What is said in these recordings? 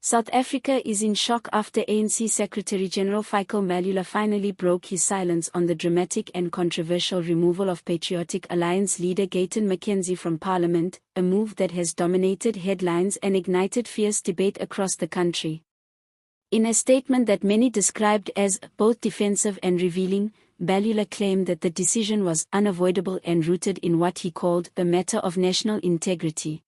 South Africa is in shock after ANC Secretary-General Fikile Mbalula finally broke his silence on the dramatic and controversial removal of Patriotic Alliance leader Gayton McKenzie from Parliament, a move that has dominated headlines and ignited fierce debate across the country. In a statement that many described as both defensive and revealing, Mbalula claimed that the decision was unavoidable and rooted in what he called a matter of national integrity.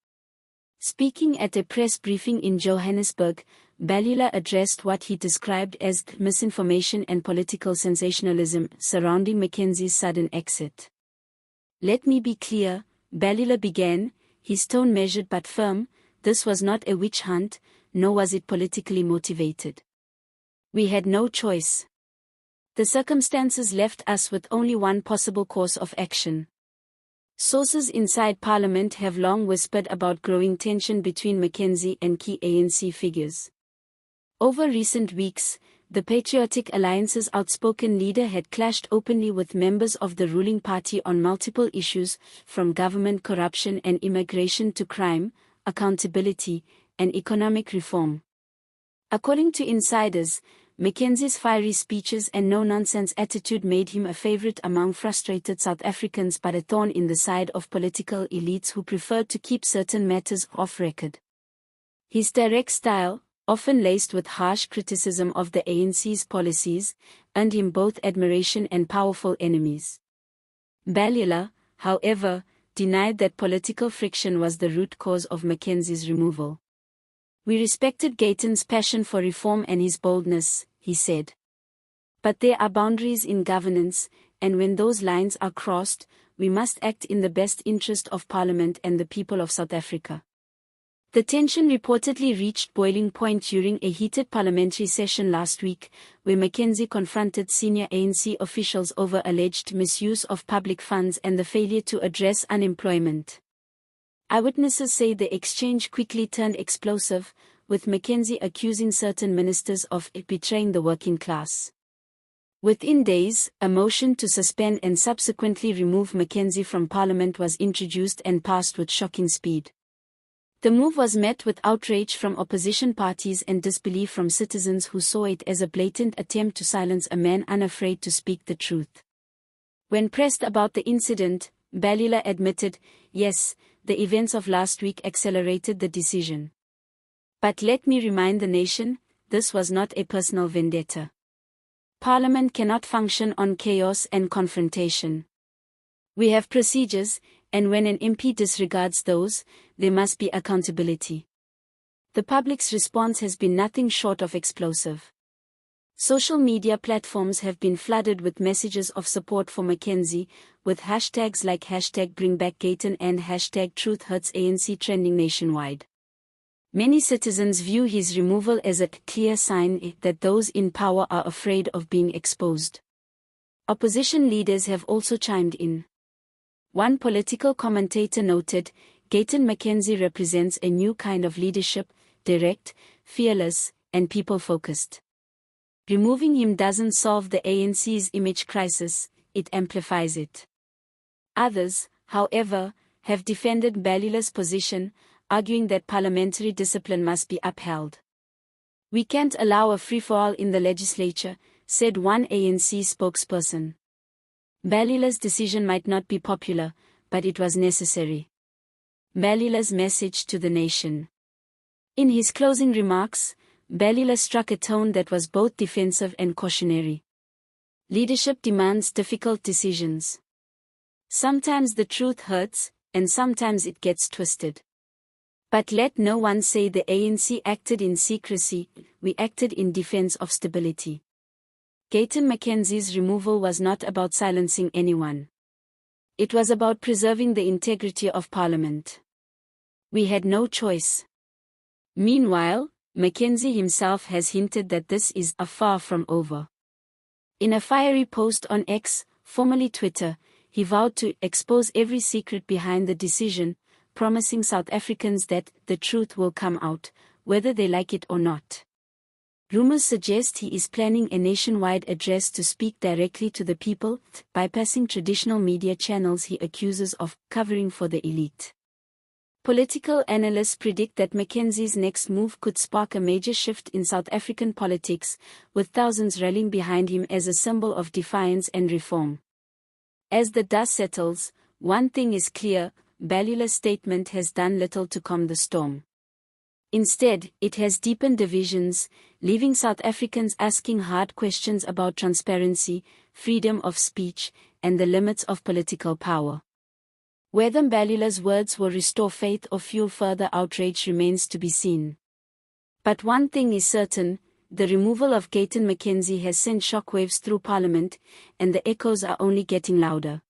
Speaking at a press briefing in Johannesburg, Mbalula addressed what he described as misinformation and political sensationalism surrounding McKenzie's sudden exit. "Let me be clear," Mbalula began, his tone measured but firm. "This was not a witch hunt, nor was it politically motivated. We had no choice. The circumstances left us with only one possible course of action." Sources inside Parliament have long whispered about growing tension between McKenzie and key ANC figures. Over recent weeks, the Patriotic Alliance's outspoken leader had clashed openly with members of the ruling party on multiple issues, from government corruption and immigration to crime, accountability, and economic reform. According to insiders, McKenzie's fiery speeches and no-nonsense attitude made him a favorite among frustrated South Africans but a thorn in the side of political elites who preferred to keep certain matters off record. His direct style, often laced with harsh criticism of the ANC's policies, earned him both admiration and powerful enemies. Mbalula, however, denied that political friction was the root cause of McKenzie's removal. "We respected Gayton's passion for reform and his boldness," he said. "But there are boundaries in governance, and when those lines are crossed, we must act in the best interest of Parliament and the people of South Africa." The tension reportedly reached boiling point during a heated parliamentary session last week, where McKenzie confronted senior ANC officials over alleged misuse of public funds and the failure to address unemployment. Eyewitnesses say the exchange quickly turned explosive, with McKenzie accusing certain ministers of betraying the working class. Within days, a motion to suspend and subsequently remove McKenzie from Parliament was introduced and passed with shocking speed. The move was met with outrage from opposition parties and disbelief from citizens who saw it as a blatant attempt to silence a man unafraid to speak the truth. When pressed about the incident, Mbalula admitted, "Yes, the events of last week accelerated the decision. But let me remind the nation, this was not a personal vendetta. Parliament cannot function on chaos and confrontation. We have procedures, and when an MP disregards those, there must be accountability." The public's response has been nothing short of explosive. Social media platforms have been flooded with messages of support for McKenzie, with hashtags like #BringBackGayton and #TruthHurtsANC trending nationwide. Many citizens view his removal as a clear sign that those in power are afraid of being exposed. Opposition leaders have also chimed in. One political commentator noted, "Gayton McKenzie represents a new kind of leadership, direct, fearless, and people-focused. Removing him doesn't solve the ANC's image crisis, it amplifies it." Others, however, have defended Mbalula's position, arguing that parliamentary discipline must be upheld. "We can't allow a free-for-all in the legislature," said one ANC spokesperson. Mbalula's decision might not be popular, but it was necessary. Mbalula's message to the nation. In his closing remarks, Mbalula struck a tone that was both defensive and cautionary. Leadership demands difficult decisions. Sometimes the truth hurts, and sometimes it gets twisted. But let no one say the ANC acted in secrecy, we acted in defense of stability. Gayton McKenzie's removal was not about silencing anyone. It was about preserving the integrity of Parliament. We had no choice. Meanwhile, McKenzie himself has hinted that this is far from over. In a fiery post on X, formerly Twitter, he vowed to expose every secret behind the decision, promising South Africans that the truth will come out, whether they like it or not. Rumors suggest he is planning a nationwide address to speak directly to the people, bypassing traditional media channels he accuses of covering for the elite. Political analysts predict that McKenzie's next move could spark a major shift in South African politics, with thousands rallying behind him as a symbol of defiance and reform. As the dust settles, one thing is clear: Mbalula's statement has done little to calm the storm. Instead, it has deepened divisions, leaving South Africans asking hard questions about transparency, freedom of speech, and the limits of political power. Whether Mbalula's words will restore faith or fuel further outrage remains to be seen. But one thing is certain: the removal of Gayton McKenzie has sent shockwaves through Parliament, and the echoes are only getting louder.